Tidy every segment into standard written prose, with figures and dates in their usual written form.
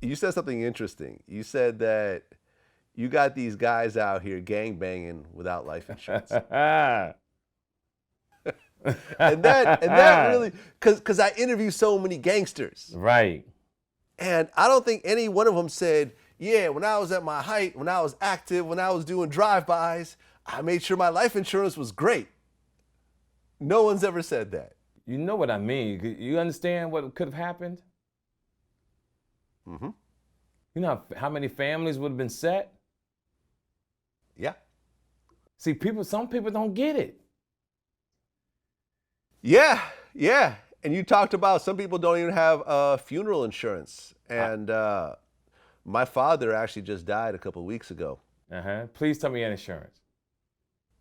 You said something interesting. You said that you got these guys out here gang banging without life insurance. And that really, because I interview so many gangsters, Right. and I don't think any one of them said, yeah, when I was at my height, when I was active, when I was doing drive-bys, I made sure my life insurance was great. No one's ever said that. You know what I mean. You understand what could have happened? Mm-hmm. You know how many families would have been set? Yeah. See, some people don't get it. Yeah, yeah. And you talked about some people don't even have funeral insurance. And my father actually just died a couple of weeks ago. Please tell me you had insurance.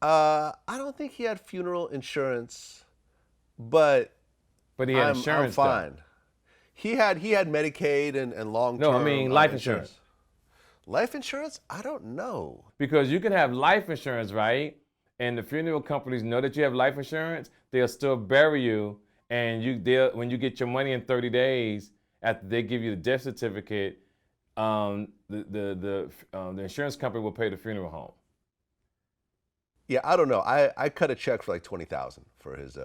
I don't think he had funeral insurance, but he had I'm insurance. fine. He had Medicaid and long-term. No, I mean life insurance. Life insurance? I don't know. Because you can have life insurance, right? And the funeral companies know that you have life insurance. They'll still bury you, and when you get your money in 30 days after they give you the death certificate, the insurance company will pay the funeral home. Yeah, I don't know. I cut a check for like $20,000 for his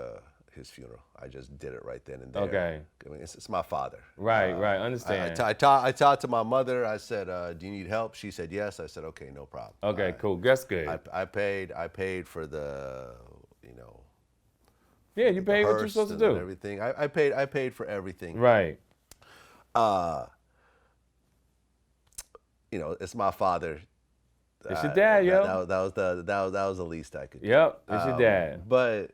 funeral. I just did it right then and there. Okay. I mean, it's my father. Right, understand. I talked to my mother. I said, do you need help? She said yes. I said, okay, no problem. Okay, cool. That's good. I paid for the, Yeah, you paid what you're supposed to do. Everything. I paid for everything. Right. It's my father. It's your dad, yo. That was the least I could do. Yep, it's your dad. But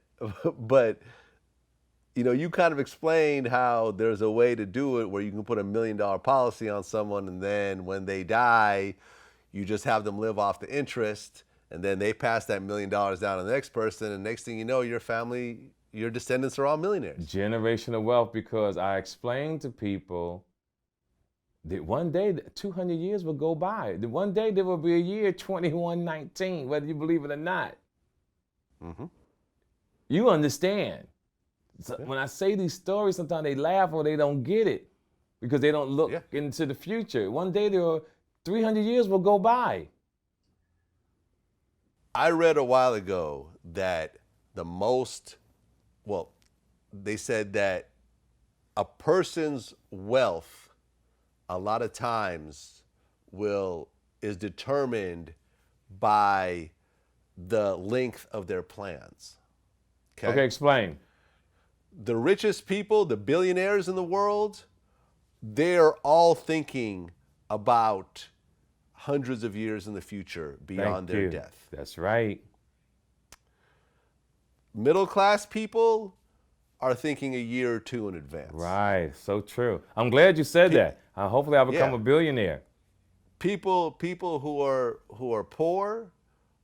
you kind of explained how there's a way to do it where you can put $1 million policy on someone, and then when they die, you just have them live off the interest, and then they pass that $1 million down to the next person, and next thing you know, your family, your descendants are all millionaires. Generational wealth, because I explained to people that one day 200 years will go by. That one day there will be a year 2119, whether you believe it or not. Mm-hmm. You understand. So when I say these stories, sometimes they laugh or they don't get it because they don't look into the future. One day 300 years will go by. I read a while ago that they said that a person's wealth a lot of times is determined by the length of their plans. Okay, explain. The richest people, the billionaires in the world, they're all thinking about hundreds of years in the future beyond their death. That's right. Middle class people are thinking a year or two in advance. Right, so true. I'm glad you said that. Hopefully I'll become a billionaire. People who are poor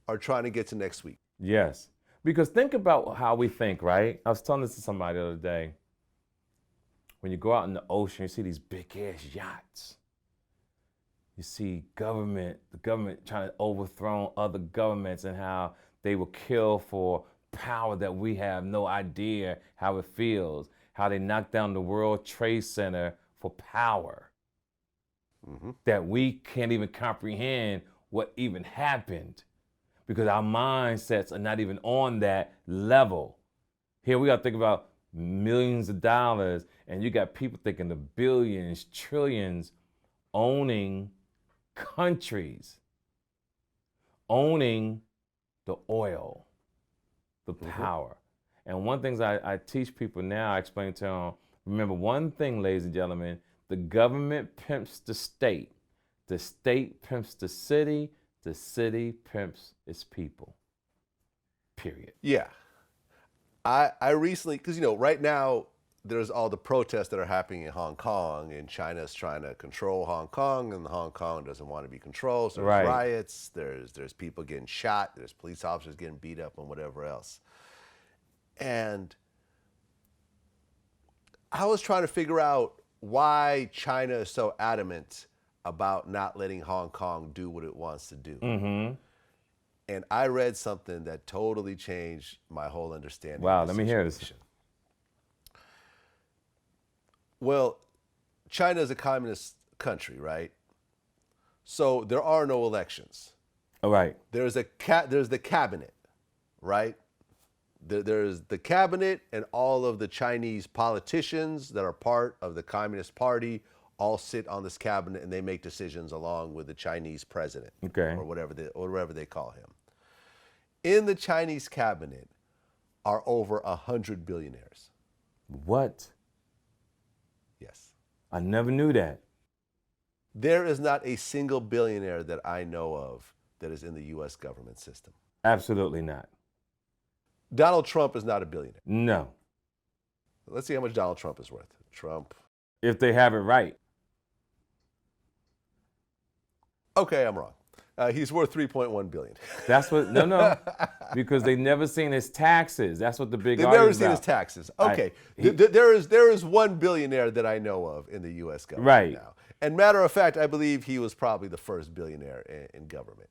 are trying to get to next week. Yes. Because think about how we think, right? I was telling this to somebody the other day. When you go out in the ocean, you see these big-ass yachts. You see the government trying to overthrow other governments and how they will kill for power that we have no idea how it feels. How they knocked down the World Trade Center for power. Mm-hmm. That we can't even comprehend what even happened. Because our mindsets are not even on that level. Here we got to think about millions of dollars, and you got people thinking of billions, trillions, owning countries, owning the oil, the power. And one thing I teach people now, I explain to them, remember one thing, ladies and gentlemen, the government pimps the state pimps the city pimps its people. Period. Yeah. I recently, because right now there's all the protests that are happening in Hong Kong, and China's trying to control Hong Kong, and Hong Kong doesn't want to be controlled. So there's riots, there's people getting shot, there's police officers getting beat up, and whatever else. And I was trying to figure out why China is so adamant about not letting Hong Kong do what it wants to do. Mm-hmm. And I read something that totally changed my whole understanding. Wow, let me hear this. Well, China is a country, right? So there are no elections. All right. There's the cabinet, right? There's the cabinet, and all of the Chinese politicians that are part of the Communist Party all sit on this cabinet, and they make decisions along with the Chinese president, Okay. or whatever they call him. In the Chinese cabinet are over 100 billionaires. What? Yes. I never knew that. There is not a single billionaire that I know of that is in the U.S. government system. Absolutely not. Donald Trump is not a billionaire. No. Let's see how much Donald Trump is worth. Trump. If they have it right. Okay, I'm wrong. He's worth $3.1 billion. That's what, no, because they've never seen his taxes. That's what the big They've argument never is seen about. his taxes. Okay, there is one billionaire that I know of in the U.S. government Right. now. And matter of fact, I believe he was probably the first billionaire in government.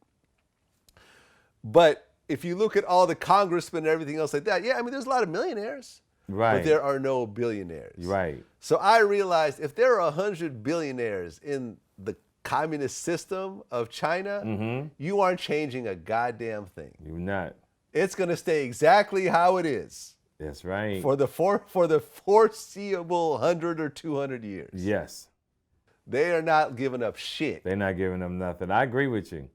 But if you look at all the congressmen and everything else like that, yeah, I mean, there's a lot of millionaires. Right. But there are no billionaires. Right. So I realized if there are 100 billionaires in the communist system of China, you aren't changing a goddamn thing. You're not. It's going to stay exactly how it is That's right. for the foreseeable 100 or 200 years. Yes. They are not giving up shit. They're not giving them nothing. I agree with you.